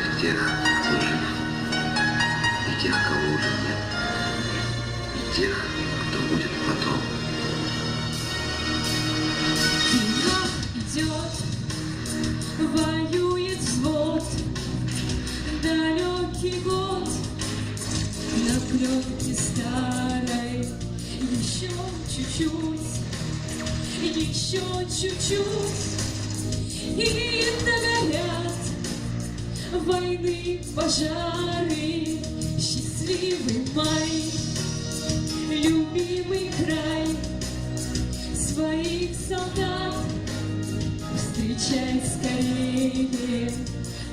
всех тех, кто жив, и тех, кого уже нет, и тех, кто будет потом. Кино идет, воюет взвод, далекий год на пленке старой. Еще чуть-чуть, еще чуть-чуть, и догорят войны, пожары. Счастливый май, любимый край, своих солдат встречай скорее.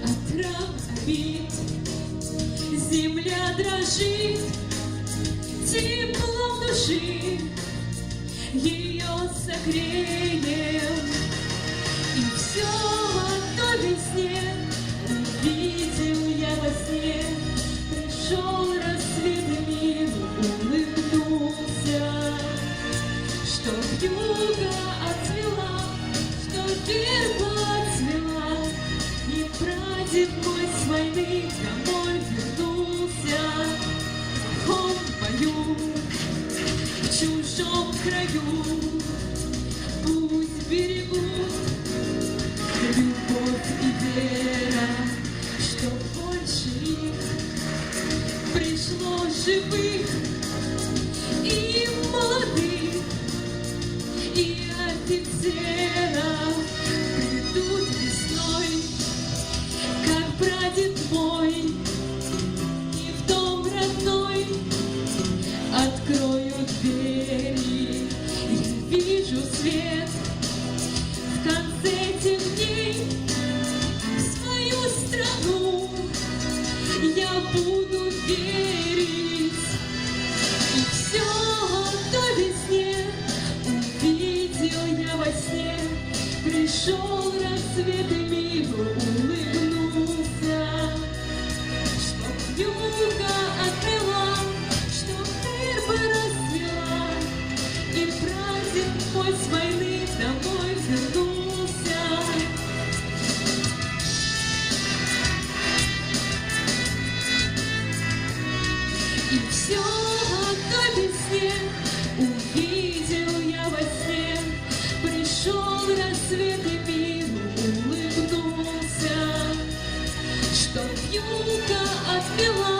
От ран обид земля дрожит, теплом души ее согреем. И все о той весне увидел я во сне. Пришел рассвет, и мир улыбнулся, что вьюга отцвела, что верба отцвела, и прадед мой с войны домой вернулся. В плохом бою, в чужом краю, пусть берегут любовь и вера, что больше их пришло живых и молодых, и офицеров. Придут весной, как прадед мой, и в дом родной откроют двери. Я вижу свет в конце этих дней. В свою страну я буду верить. И все о той весне увидел я во сне. Пришел рассвет, и миру улыбнулся, что вьюга отмела, что верба расцвела, и прадед мой с войны домой вернулся. И все о той весне увидел я во сне. Пришел рассвет, и миру улыбнулся, что вьюга отмела,